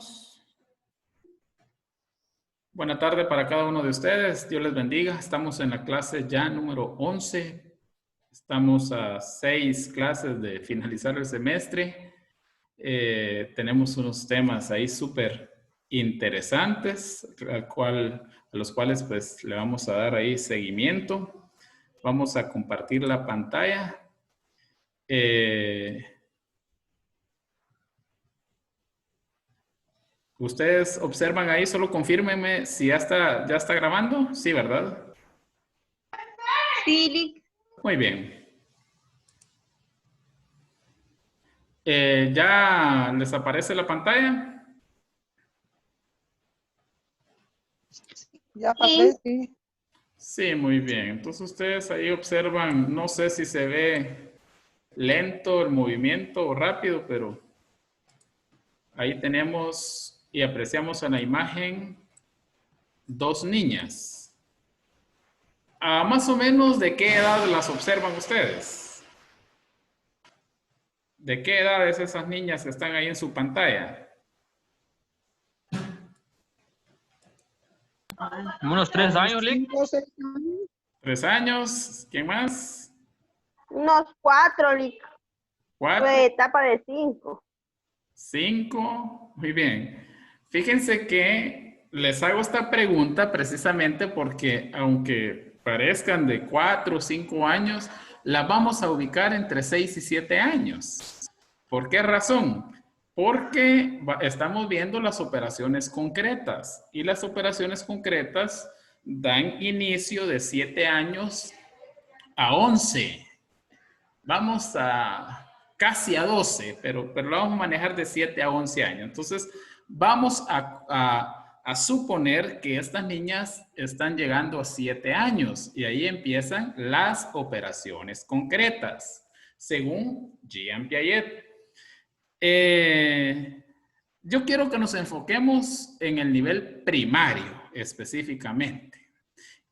hermanos. Buena tarde para cada uno de ustedes. Dios les bendiga. Estamos en la clase ya número 11. Estamos a 6 clases de finalizar el semestre. Tenemos unos temas ahí súper interesantes a los cuales pues le vamos a dar ahí seguimiento. Vamos a compartir la pantalla. Ustedes observan ahí, solo confírmenme si ya está grabando. Sí, ¿verdad? Sí. Muy bien. ¿Ya les aparece la pantalla? Ya aparece. Sí, muy bien. Entonces ustedes ahí observan, no sé si se ve lento el movimiento o rápido, pero ahí tenemos y apreciamos en la imagen 2 niñas. Más o menos, ¿de qué edad las observan ustedes? ¿De qué edad es esas niñas que están ahí en su pantalla? Unos 3 años, Lick. 5 o 6 años. 3 años. ¿Quién más? Unos 4, Lick. 4. Etapa de 5. 5. Muy bien. Fíjense que les hago esta pregunta precisamente porque aunque parezcan de 4 o 5 años, las vamos a ubicar entre 6 y 7 años. ¿Por qué razón? Porque estamos viendo las operaciones concretas y las operaciones concretas dan inicio de 7 años a 11. Vamos a casi a 12, pero lo vamos a manejar de 7 a 11 años. Entonces, vamos a suponer que estas niñas están llegando a 7 años y ahí empiezan las operaciones concretas, según Jean Piaget. Yo quiero que nos enfoquemos en el nivel primario específicamente.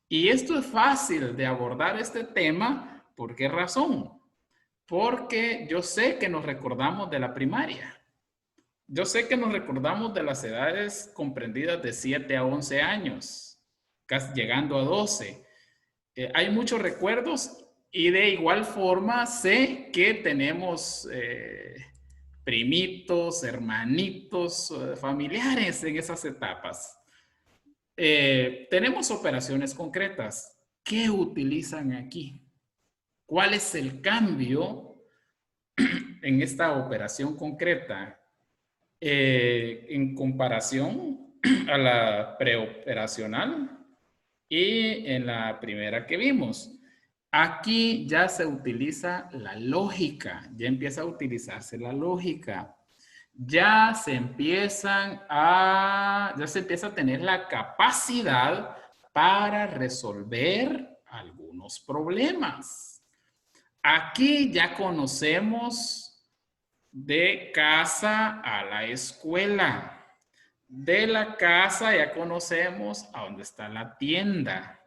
Y esto es fácil de abordar este tema. ¿Por qué razón? Porque yo sé que nos recordamos de la primaria. Yo sé que nos recordamos de las edades comprendidas de 7 a 11 años, casi llegando a 12. Hay muchos recuerdos y de igual forma sé que tenemos primitos, hermanitos, familiares en esas etapas. Tenemos operaciones concretas. ¿Qué utilizan aquí? ¿Cuál es el cambio en esta operación concreta en comparación a la preoperacional y en la primera que vimos? Aquí ya se utiliza la lógica, ya empieza a utilizarse la lógica. Ya se empieza a tener la capacidad para resolver algunos problemas. Aquí ya conocemos de casa a la escuela. De la casa ya conocemos a dónde está la tienda.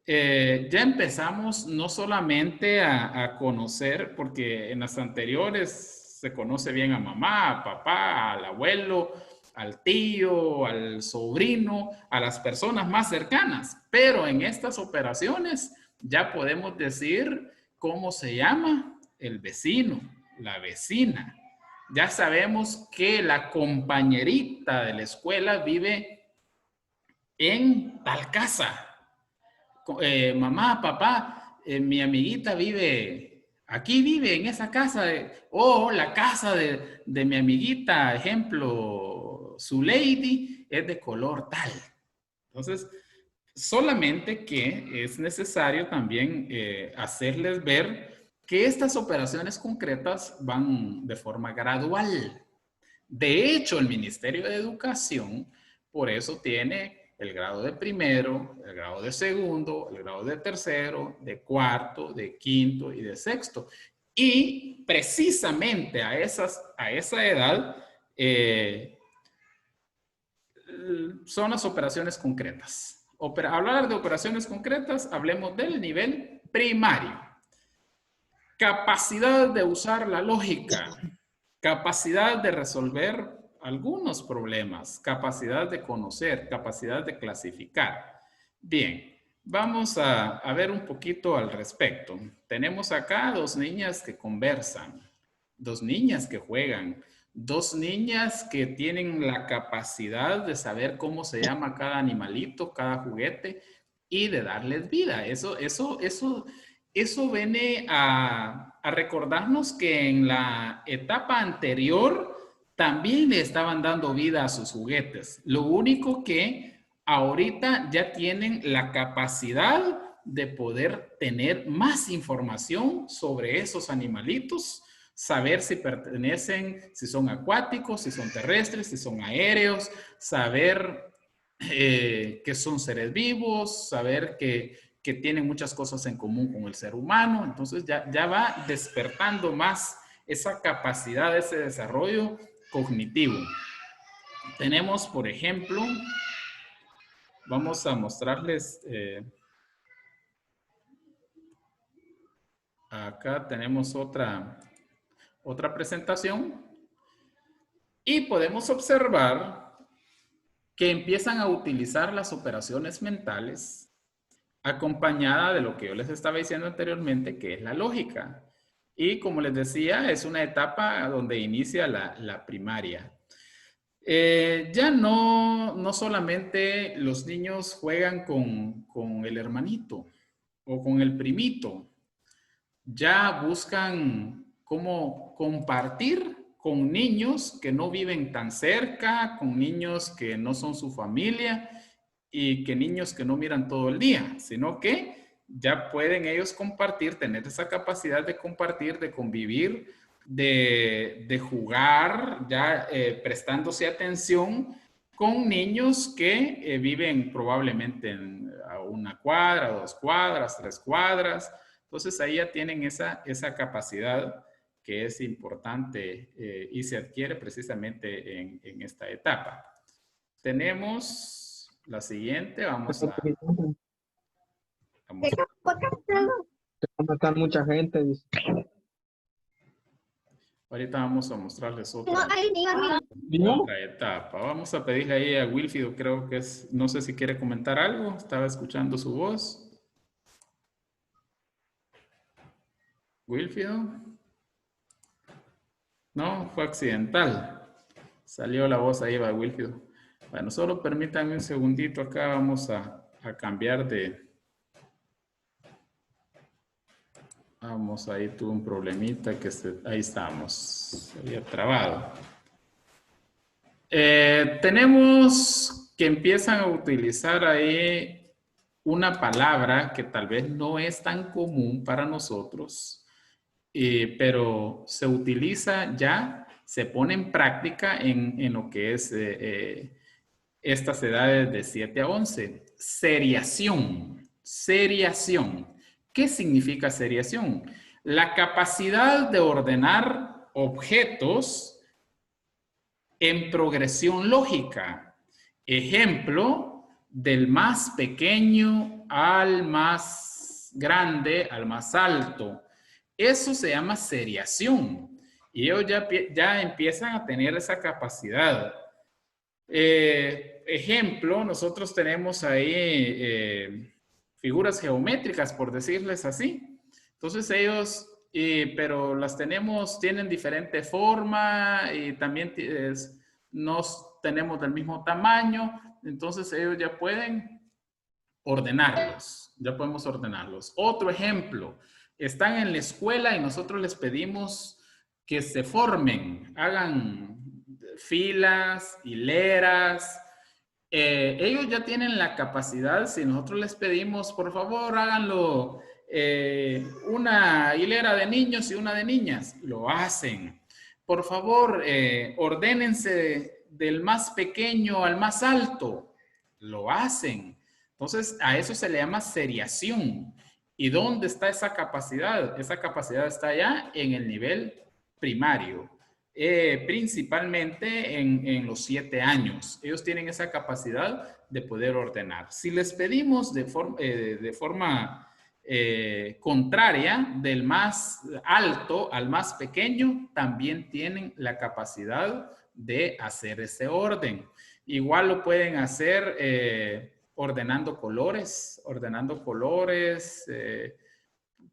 Ya empezamos no solamente a conocer, porque en las anteriores se conoce bien a mamá, a papá, al abuelo, al tío, al sobrino, a las personas más cercanas. Pero en estas operaciones ya podemos decir cómo se llama el vecino, la vecina. Ya sabemos que la compañerita de la escuela vive en tal casa. Mamá, papá, mi amiguita aquí vive en esa casa, o la casa de mi amiguita, ejemplo, su lady, es de color tal. Entonces, solamente que es necesario también hacerles ver que estas operaciones concretas van de forma gradual. De hecho, el Ministerio de Educación, por eso tiene el grado de primero, el grado de segundo, el grado de tercero, de cuarto, de quinto y de sexto. Y precisamente a esa edad son las operaciones concretas. Hablar de operaciones concretas, hablemos del nivel primario. Capacidad de usar la lógica, capacidad de resolver algunos problemas, capacidad de conocer, capacidad de clasificar. Bien, vamos a ver un poquito al respecto. Tenemos acá dos niñas que conversan, dos niñas que juegan, dos niñas que tienen la capacidad de saber cómo se llama cada animalito, cada juguete y de darles vida. Eso viene a recordarnos que en la etapa anterior también le estaban dando vida a sus juguetes. Lo único que ahorita ya tienen la capacidad de poder tener más información sobre esos animalitos, saber si pertenecen, si son acuáticos, si son terrestres, si son aéreos, saber que son seres vivos, saber que tienen muchas cosas en común con el ser humano. Entonces ya va despertando más esa capacidad, ese desarrollo cognitivo. Tenemos, por ejemplo, vamos a mostrarles, acá tenemos otra presentación y podemos observar que empiezan a utilizar las operaciones mentales acompañada de lo que yo les estaba diciendo anteriormente, que es la lógica. Y como les decía, es una etapa donde inicia la primaria. Ya no solamente los niños juegan con el hermanito o con el primito, ya buscan cómo compartir con niños que no viven tan cerca, con niños que no son su familia y que niños que no miran todo el día, sino que ya pueden ellos compartir, tener esa capacidad de compartir, de convivir, de jugar, ya prestándose atención con niños que viven probablemente a 1 cuadra, 2 cuadras, 3 cuadras. Entonces ahí ya tienen esa capacidad que es importante y se adquiere precisamente en esta etapa. Tenemos la siguiente, vamos a matar mucha gente, dice. ahorita vamos a mostrarles otra etapa. Vamos a pedirle ahí a Wilfido, creo que es, no sé si quiere comentar algo, estaba escuchando su voz. Wilfido. No, fue accidental. Salió la voz ahí va Wilfido. Bueno, solo permítanme un segundito acá, vamos a cambiar de... Vamos, ahí tuve un problemita que ahí estamos, se había trabado. Tenemos que empiezan a utilizar ahí una palabra que tal vez no es tan común para nosotros, pero se utiliza ya, se pone en práctica en lo que es estas edades de 7 a 11. Seriación. Seriación. ¿Qué significa seriación? La capacidad de ordenar objetos en progresión lógica. Ejemplo, del más pequeño al más grande, al más alto. Eso se llama seriación. Y ellos ya empiezan a tener esa capacidad. Ejemplo, nosotros tenemos ahí figuras geométricas, por decirles así. Entonces ellos, pero las tienen diferente forma y también no tenemos del mismo tamaño. Entonces ellos ya pueden ordenarlos, ya podemos ordenarlos. Otro ejemplo, están en la escuela y nosotros les pedimos que se formen, hagan filas, hileras. Ellos ya tienen la capacidad, si nosotros les pedimos, por favor, háganlo una hilera de niños y una de niñas, lo hacen. Por favor, ordénense del más pequeño al más alto, lo hacen. Entonces, a eso se le llama seriación. ¿Y dónde está esa capacidad? Esa capacidad está ya en el nivel primario. Principalmente en los 7 años. Ellos tienen esa capacidad de poder ordenar. Si les pedimos de forma contraria, del más alto al más pequeño, también tienen la capacidad de hacer ese orden. Igual lo pueden hacer ordenando colores.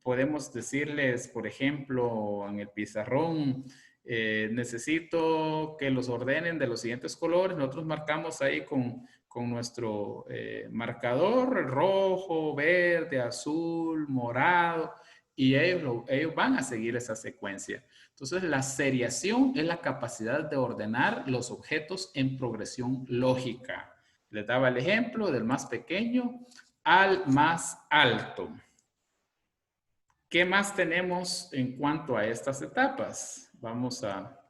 Podemos decirles, por ejemplo, en el pizarrón, necesito que los ordenen de los siguientes colores. Nosotros marcamos ahí con nuestro marcador rojo, verde, azul, morado, y ellos van a seguir esa secuencia. Entonces, la seriación es la capacidad de ordenar los objetos en progresión lógica. Les daba el ejemplo del más pequeño al más alto. ¿Qué más tenemos en cuanto a estas etapas? Vamos a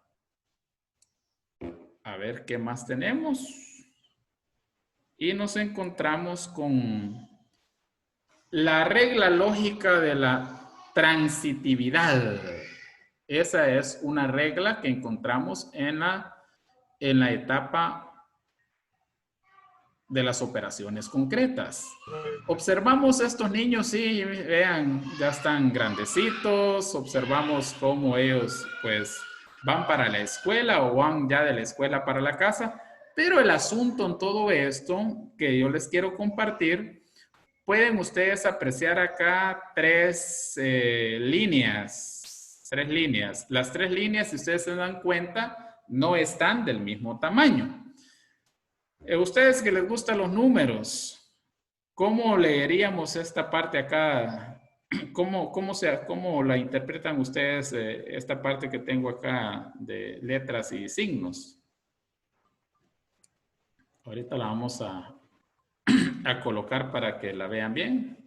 ver qué más tenemos. Y nos encontramos con la regla lógica de la transitividad. Esa es una regla que encontramos en la etapa de las operaciones concretas. Observamos estos niños, sí, vean, ya están grandecitos. Observamos cómo ellos, pues, van para la escuela o van ya de la escuela para la casa. Pero el asunto en todo esto que yo les quiero compartir, pueden ustedes apreciar acá tres líneas. Las tres líneas, si ustedes se dan cuenta, no están del mismo tamaño. Ustedes que les gustan los números, ¿cómo leeríamos esta parte acá? ¿Cómo la interpretan ustedes esta parte que tengo acá de letras y signos? Ahorita la vamos a colocar para que la vean bien.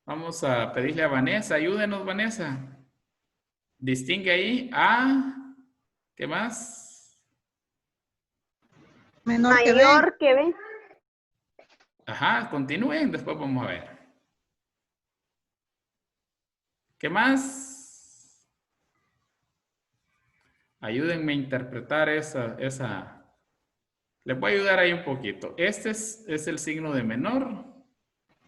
Vamos a pedirle a Vanessa, ayúdenos Vanessa. Distingue ahí a, ¿qué más? Mayor que B. Ajá, continúen, después vamos a ver. ¿Qué más? Ayúdenme a interpretar esa. Les voy a ayudar ahí un poquito. Este es el signo de menor.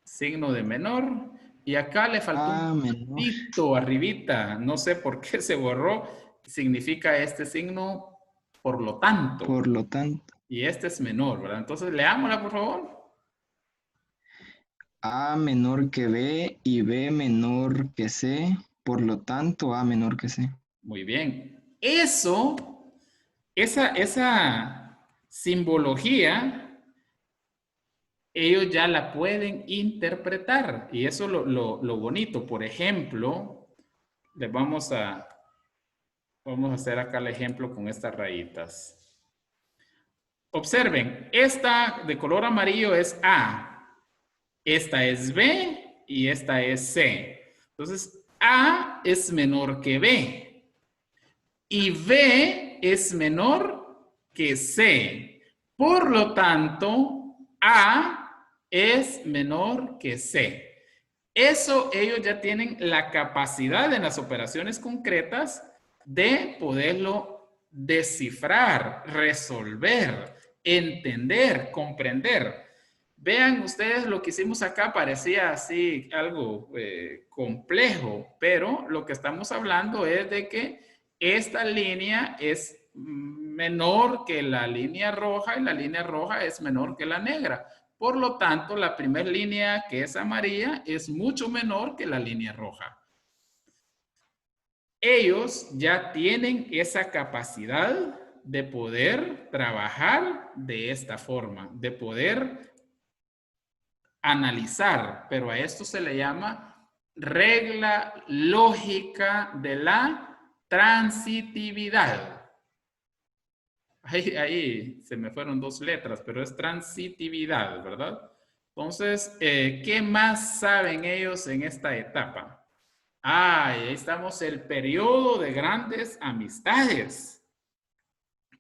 Signo de menor. Y acá le faltó un puntito arribita. No sé por qué se borró. Significa este signo por lo tanto. Por lo tanto. Y este es menor, ¿verdad? Entonces, leámosla, por favor. A menor que B y B menor que C. Por lo tanto, A menor que C. Muy bien. Esa simbología, ellos ya la pueden interpretar. Y eso es lo bonito. Por ejemplo, les vamos a hacer acá el ejemplo con estas rayitas. Observen, esta de color amarillo es A, esta es B y esta es C. Entonces, A es menor que B y B es menor que C. Por lo tanto, A es menor que C. Eso ellos ya tienen la capacidad en las operaciones concretas de poderlo descifrar, resolver, entender, comprender. Vean ustedes lo que hicimos acá, parecía así algo complejo, pero lo que estamos hablando es de que esta línea es menor que la línea roja y la línea roja es menor que la negra. Por lo tanto, la primera línea, que es amarilla, es mucho menor que la línea roja. Ellos ya tienen esa capacidad de poder trabajar de esta forma, de poder analizar, pero a esto se le llama regla lógica de la transitividad. Ahí se me fueron dos letras, pero es transitividad, ¿verdad? Entonces, ¿qué más saben ellos en esta etapa? Ahí estamos, el periodo de grandes amistades.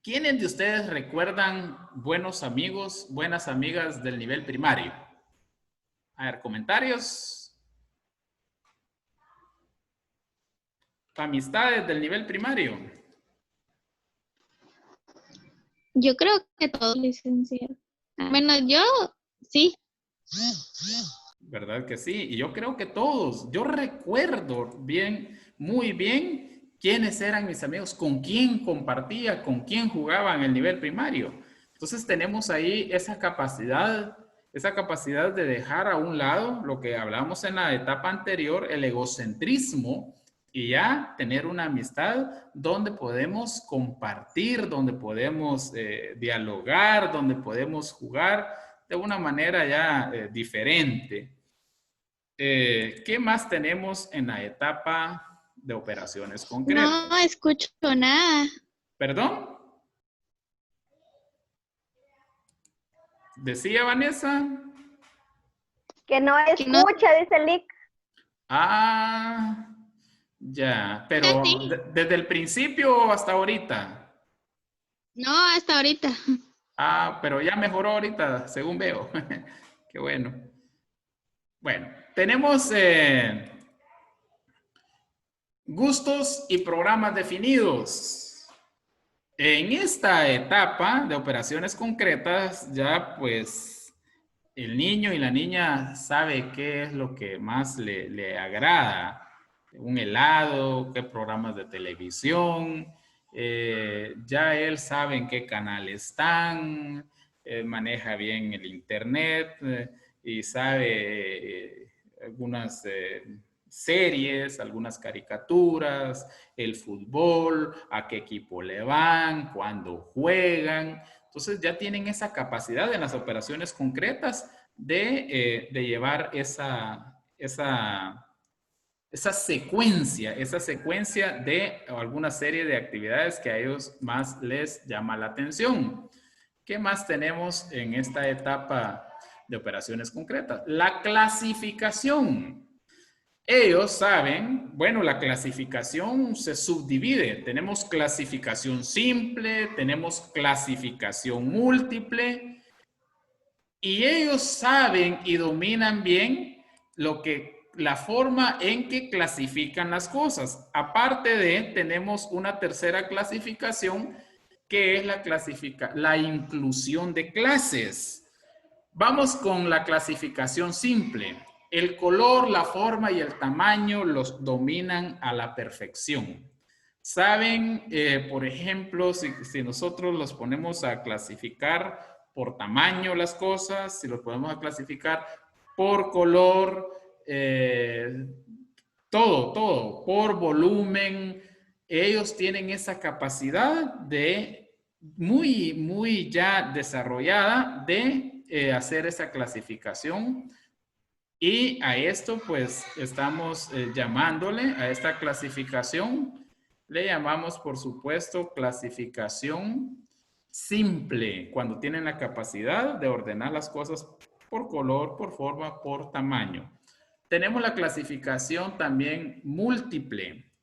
¿Quiénes de ustedes recuerdan buenos amigos, buenas amigas del nivel primario? A ver, comentarios. Amistades del nivel primario. Yo creo que todos, licenciado. Bueno, yo sí. ¿Verdad que sí? Y yo creo que todos. Yo recuerdo bien, muy bien, quiénes eran mis amigos, con quién compartía, con quién jugaba en el nivel primario. Entonces tenemos ahí esa capacidad de dejar a un lado lo que hablamos en la etapa anterior, el egocentrismo, y ya tener una amistad donde podemos compartir, donde podemos dialogar, donde podemos jugar de una manera ya diferente. ¿Qué más tenemos en la etapa de operaciones concretas? No escucho nada. ¿Perdón? ¿Decía Vanessa? Que no Que no- escucha, dice Lick. Ah, ya, pero Sí. desde el principio hasta ahorita. No, hasta ahorita. Ah, pero ya mejoró ahorita, según veo. Qué bueno. Bueno, tenemos gustos y programas definidos. En esta etapa de operaciones concretas, ya pues el niño y la niña sabe qué es lo que más le agrada. Un helado, qué programas de televisión, ya él sabe en qué canal están, maneja bien el internet y sabe algunas series, algunas caricaturas, el fútbol, a qué equipo le van, cuándo juegan. Entonces ya tienen esa capacidad en las operaciones concretas de llevar esa secuencia de alguna serie de actividades que a ellos más les llama la atención. ¿Qué más tenemos en esta etapa de operaciones concretas? La clasificación. Ellos saben, bueno, la clasificación se subdivide. Tenemos clasificación simple, tenemos clasificación múltiple, y ellos saben y dominan bien la forma en que clasifican las cosas. Aparte de, tenemos una tercera clasificación que es la inclusión de clases. Vamos con la clasificación simple. El color, la forma y el tamaño los dominan a la perfección. Saben, por ejemplo, si nosotros los ponemos a clasificar por tamaño las cosas, si los ponemos a clasificar por color, todo, por volumen, ellos tienen esa capacidad de muy ya desarrollada de hacer esa clasificación. Y a esto pues estamos llamándole a esta clasificación, le llamamos por supuesto clasificación simple, cuando tienen la capacidad de ordenar las cosas por color, por forma, por tamaño. Tenemos la clasificación también múltiple.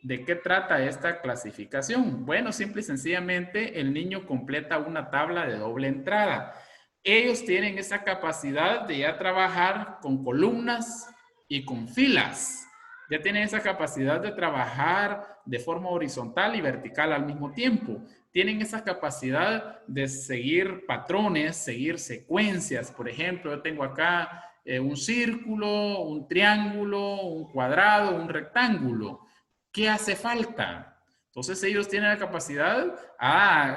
¿De qué trata esta clasificación? Bueno, simple y sencillamente el niño completa una tabla de doble entrada. Ellos tienen esa capacidad de ya trabajar con columnas y con filas. Ya tienen esa capacidad de trabajar de forma horizontal y vertical al mismo tiempo. Tienen esa capacidad de seguir patrones, seguir secuencias. Por ejemplo, yo tengo acá un círculo, un triángulo, un cuadrado, un rectángulo. ¿Qué hace falta? Entonces ellos tienen la capacidad,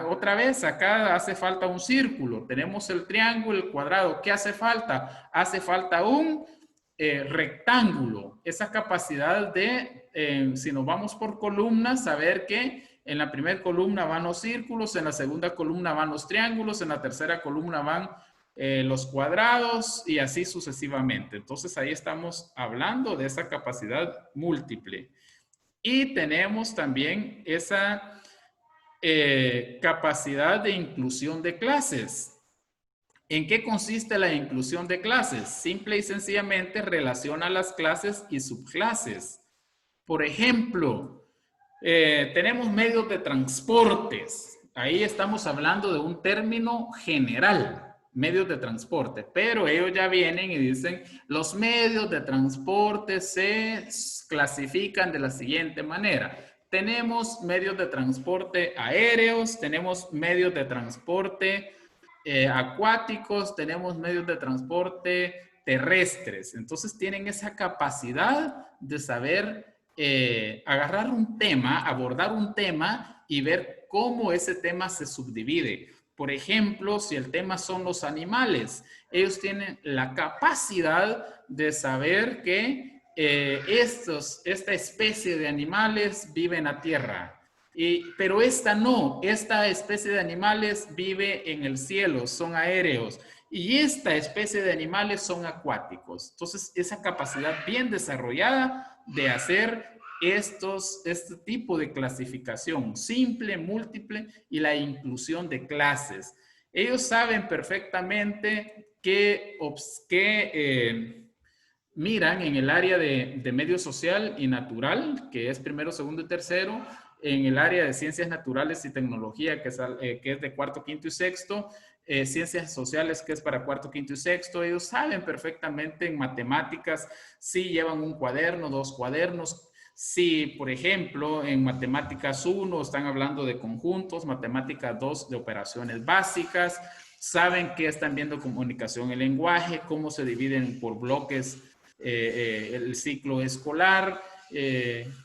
otra vez acá hace falta un círculo, tenemos el triángulo, el cuadrado, ¿qué hace falta? Hace falta un rectángulo, esa capacidad de, si nos vamos por columnas, saber que en la primera columna van los círculos, en la segunda columna van los triángulos, en la tercera columna van los cuadrados y así sucesivamente. Entonces ahí estamos hablando de esa capacidad múltiple. Y tenemos también esa capacidad de inclusión de clases. ¿En qué consiste la inclusión de clases? Simple y sencillamente relaciona las clases y subclases. Por ejemplo, tenemos medios de transportes. Ahí estamos hablando de un término general. Medios de transporte, pero ellos ya vienen y dicen los medios de transporte se clasifican de la siguiente manera. Tenemos medios de transporte aéreos, tenemos medios de transporte acuáticos, tenemos medios de transporte terrestres. Entonces tienen esa capacidad de saber agarrar un tema, abordar un tema y ver cómo ese tema se subdivide. Por ejemplo, si el tema son los animales, ellos tienen la capacidad de saber que esta especie de animales vive en la tierra, pero esta no, esta especie de animales vive en el cielo, son aéreos, y esta especie de animales son acuáticos. Entonces, esa capacidad bien desarrollada de hacer este tipo de clasificación, simple, múltiple y la inclusión de clases. Ellos saben perfectamente que miran en el área de medio social y natural, que es primero, segundo y tercero, en el área de ciencias naturales y tecnología, que es de cuarto, quinto y sexto, ciencias sociales, que es para cuarto, quinto y sexto. Ellos saben perfectamente en matemáticas si llevan un cuaderno, 2 cuadernos. Si, por ejemplo, en matemáticas 1 están hablando de conjuntos, matemáticas 2 de operaciones básicas, saben que están viendo comunicación y lenguaje, cómo se dividen por bloques el ciclo escolar.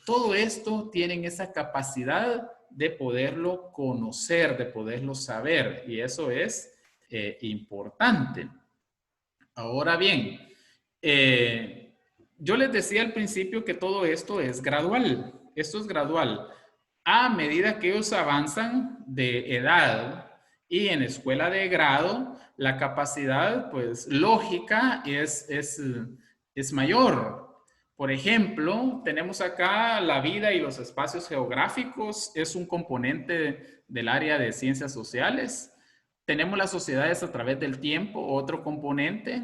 Todo esto tienen esa capacidad de poderlo conocer, de poderlo saber, y eso es importante. Ahora bien, yo les decía al principio que todo esto es gradual. Esto es gradual. A medida que ellos avanzan de edad y en escuela de grado, la capacidad, pues, lógica es mayor. Por ejemplo, tenemos acá la vida y los espacios geográficos, es un componente del área de ciencias sociales. Tenemos las sociedades a través del tiempo, otro componente.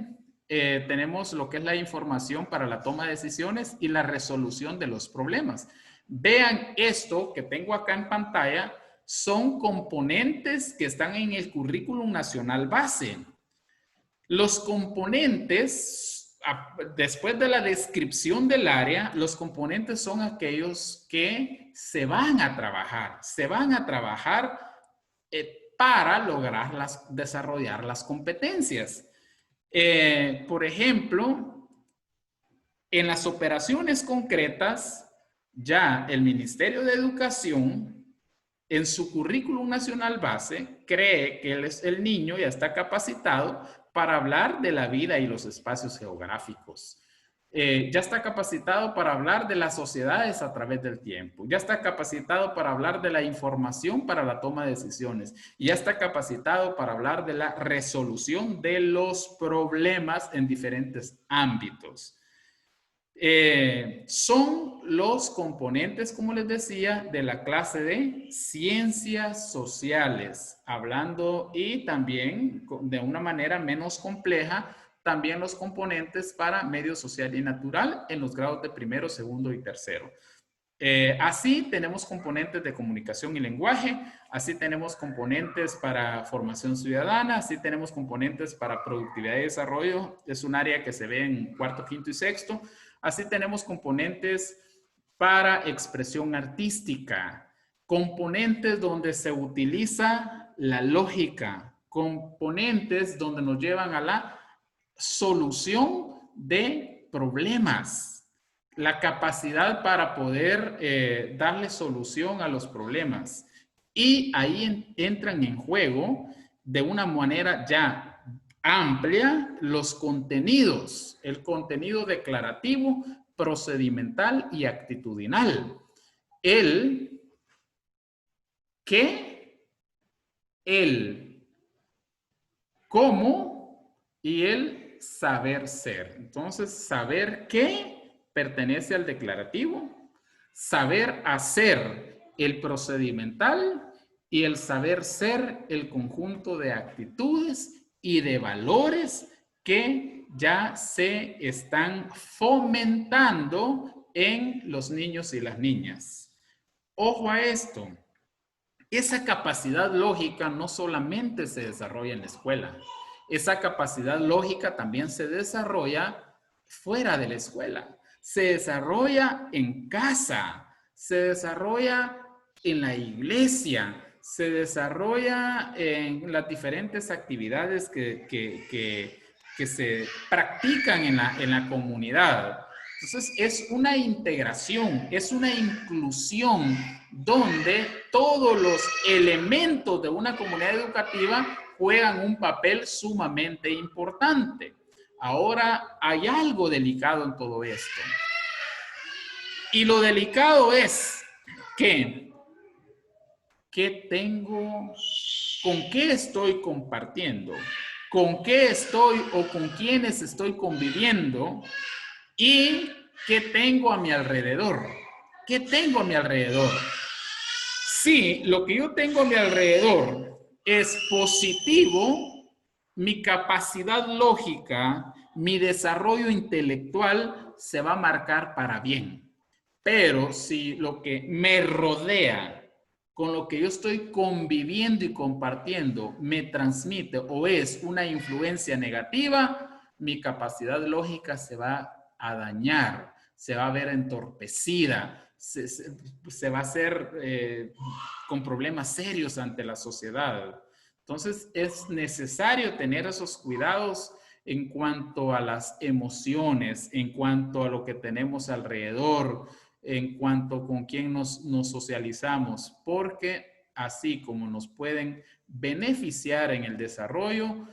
Tenemos lo que es la información para la toma de decisiones y la resolución de los problemas. Vean esto que tengo acá en pantalla, son componentes que están en el currículum nacional base. Los componentes, después de la descripción del área, los componentes son aquellos que se van a trabajar para lograr desarrollar las competencias. Por ejemplo, en las operaciones concretas, ya el Ministerio de Educación, en su currículum nacional base, cree que el niño ya está capacitado para hablar de la vida y los espacios geográficos. Ya está capacitado para hablar de las sociedades a través del tiempo. Ya está capacitado para hablar de la información para la toma de decisiones. Ya está capacitado para hablar de la resolución de los problemas en diferentes ámbitos. Son los componentes, como les decía, de la clase de ciencias sociales, hablando y también de una manera menos compleja, también los componentes para medio social y natural en los grados de primero, segundo y tercero. Así tenemos componentes de comunicación y lenguaje, así tenemos componentes para formación ciudadana, así tenemos componentes para productividad y desarrollo, es un área que se ve en cuarto, quinto y sexto. Así tenemos componentes para expresión artística, componentes donde se utiliza la lógica, componentes donde nos llevan a la solución de problemas, la capacidad para poder darle solución a los problemas. Y ahí entran en juego de una manera ya amplia los contenidos, el contenido declarativo, procedimental y actitudinal. El qué, el cómo y el saber ser. Entonces, saber qué pertenece al declarativo, saber hacer el procedimental y el saber ser el conjunto de actitudes y de valores que ya se están fomentando en los niños y las niñas. Ojo a esto, esa capacidad lógica no solamente se desarrolla en la escuela, esa capacidad lógica también se desarrolla fuera de la escuela, se desarrolla en casa, se desarrolla en la iglesia, se desarrolla en las diferentes actividades que se practican en la comunidad. Entonces, es una integración, es una inclusión donde todos los elementos de una comunidad educativa juegan un papel sumamente importante. Ahora, hay algo delicado en todo esto. Y lo delicado es que, ¿qué tengo? ¿Con qué estoy compartiendo? ¿Con qué estoy o con quiénes estoy conviviendo? ¿Y qué tengo a mi alrededor? ¿Qué tengo a mi alrededor? Si lo que yo tengo a mi alrededor es positivo, mi capacidad lógica, mi desarrollo intelectual se va a marcar para bien. Pero si lo que me rodea, con lo que yo estoy conviviendo y compartiendo, me transmite o es una influencia negativa, mi capacidad lógica se va a dañar, se va a ver entorpecida, se va a hacer con problemas serios ante la sociedad. Entonces, es necesario tener esos cuidados en cuanto a las emociones, en cuanto a lo que tenemos alrededor, en cuanto con quién nos socializamos, porque así como nos pueden beneficiar en el desarrollo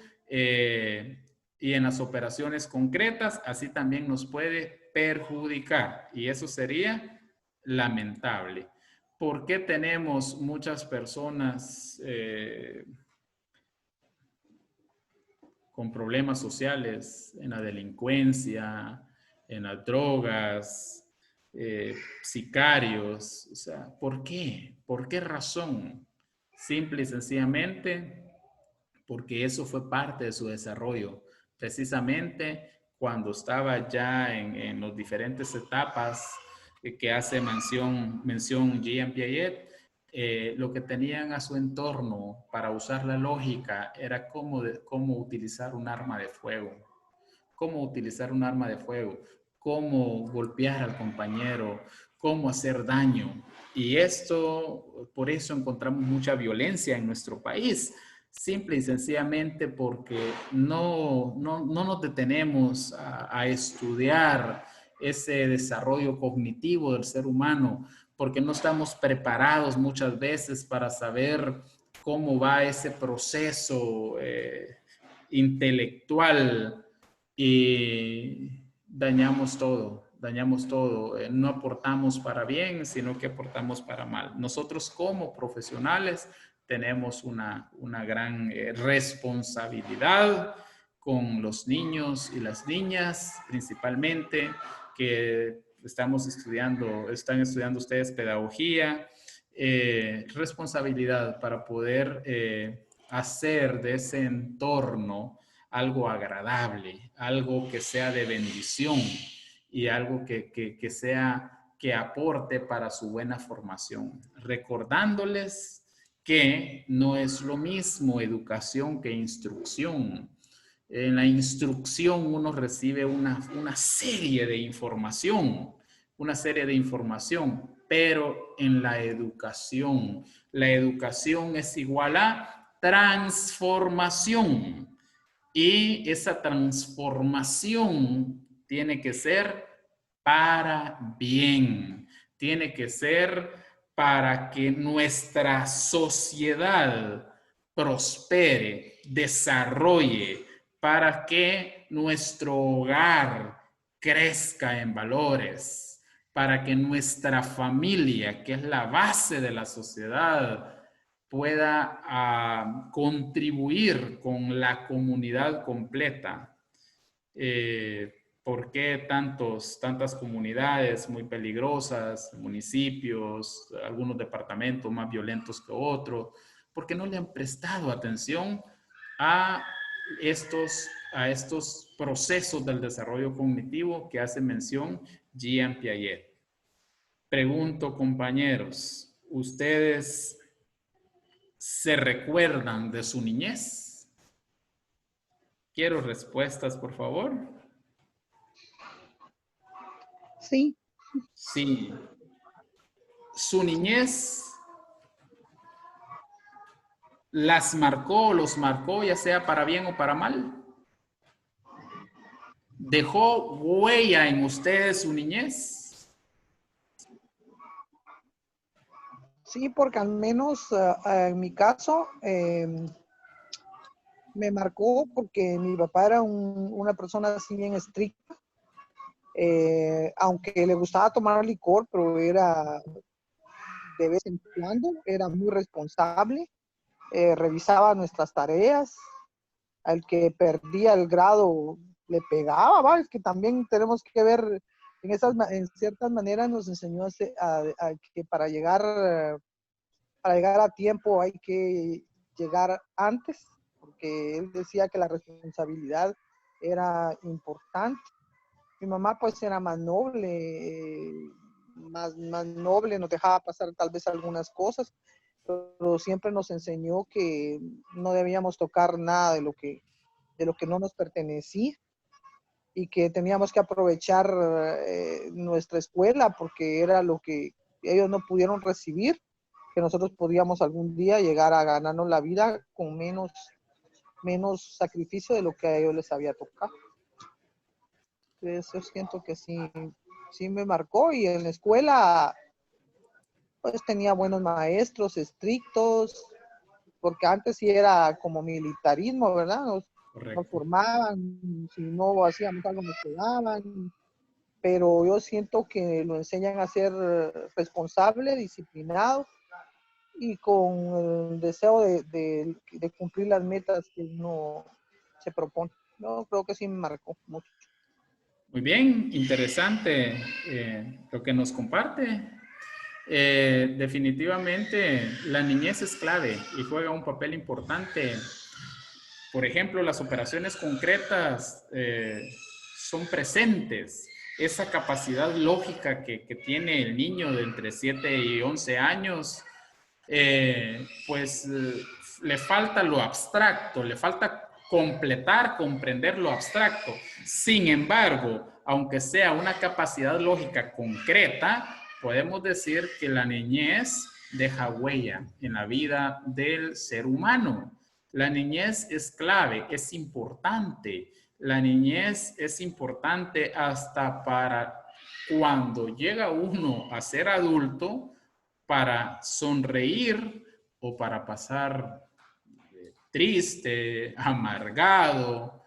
y en las operaciones concretas, así también nos puede perjudicar, y eso sería lamentable. ¿Por qué tenemos muchas personas con problemas sociales en la delincuencia, en las drogas, sicarios? O sea, ¿por qué? ¿Por qué razón? Simple y sencillamente porque eso fue parte de su desarrollo. Precisamente cuando estaba ya en las diferentes etapas que hace mención Jean Piaget, lo que tenían a su entorno para usar la lógica era cómo utilizar un arma de fuego. Cómo utilizar un arma de fuego, cómo golpear al compañero, cómo hacer daño. Y esto, por eso encontramos mucha violencia en nuestro país, simple y sencillamente porque no nos detenemos a estudiar ese desarrollo cognitivo del ser humano, porque no estamos preparados muchas veces para saber cómo va ese proceso intelectual, y dañamos todo. No aportamos para bien, sino que aportamos para mal. Nosotros como profesionales tenemos una gran responsabilidad con los niños y las niñas, principalmente, que están estudiando ustedes pedagogía, responsabilidad para poder hacer de ese entorno algo agradable, algo que sea de bendición y algo que aporte para su buena formación. Recordándoles que no es lo mismo educación que instrucción. En la instrucción uno recibe una serie de información, pero en la educación es igual a transformación. Y esa transformación tiene que ser para bien, tiene que ser para que nuestra sociedad prospere, desarrolle, para que nuestro hogar crezca en valores, para que nuestra familia, que es la base de la sociedad, pueda contribuir con la comunidad completa. ¿Por qué tantas comunidades muy peligrosas, municipios, algunos departamentos más violentos que otros? Porque no le han prestado atención a estos procesos del desarrollo cognitivo que hace mención Jean Piaget. Pregunto, compañeros, ¿ustedes se recuerdan de su niñez? Quiero respuestas, por favor. Sí. Sí. ¿Su niñez los marcó, ya sea para bien o para mal? ¿Dejó huella en ustedes su niñez? Sí, porque al menos en mi caso me marcó porque mi papá era una persona así bien estricta. Aunque le gustaba tomar licor, pero era de vez en cuando, era muy responsable, revisaba nuestras tareas, al que perdía el grado le pegaba, ¿va? Es que también tenemos que ver, en ciertas maneras nos enseñó a que para llegar a tiempo hay que llegar antes, porque él decía que la responsabilidad era importante. Mi mamá pues era más noble, más noble, nos dejaba pasar tal vez algunas cosas, pero siempre nos enseñó que no debíamos tocar nada de lo que no nos pertenecía y que teníamos que aprovechar nuestra escuela porque era lo que ellos no pudieron recibir, que nosotros podíamos algún día llegar a ganarnos la vida con menos sacrificio de lo que a ellos les había tocado. Entonces, yo siento que sí me marcó, y en la escuela pues tenía buenos maestros estrictos, porque antes sí era como militarismo, ¿verdad? Nos Correcto. formaban, si no hacíamos algo nos pegaban, pero yo siento que lo enseñan a ser responsable, disciplinado y con el deseo de cumplir las metas que uno se propone. Yo creo que sí me marcó mucho. Muy bien, interesante lo que nos comparte. Definitivamente la niñez es clave y juega un papel importante. Por ejemplo, las operaciones concretas son presentes. Esa capacidad lógica que tiene el niño de entre 7 y 11 años, le falta lo abstracto, le falta completar, comprender lo abstracto. Sin embargo, aunque sea una capacidad lógica concreta, podemos decir que la niñez deja huella en la vida del ser humano. La niñez es clave, es importante. La niñez es importante hasta para cuando llega uno a ser adulto, para sonreír o para pasar triste, amargado,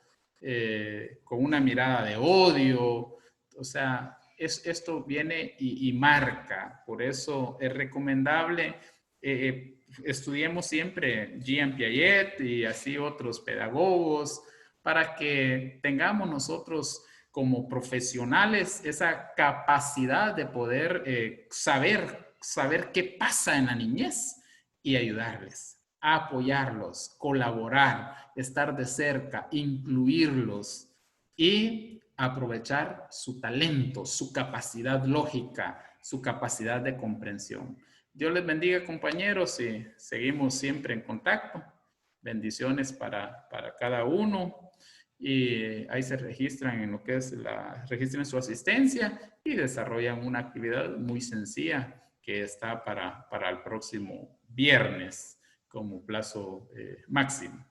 con una mirada de odio. O sea, esto viene y marca. Por eso es recomendable, estudiemos siempre Jean Piaget y así otros pedagogos, para que tengamos nosotros como profesionales esa capacidad de poder saber qué pasa en la niñez y ayudarles, apoyarlos, colaborar, estar de cerca, incluirlos y aprovechar su talento, su capacidad lógica, su capacidad de comprensión. Dios les bendiga, compañeros, y seguimos siempre en contacto. Bendiciones para cada uno. Y ahí se registran en lo que es registran su asistencia y desarrollan una actividad muy sencilla que está para el próximo viernes como plazo máximo.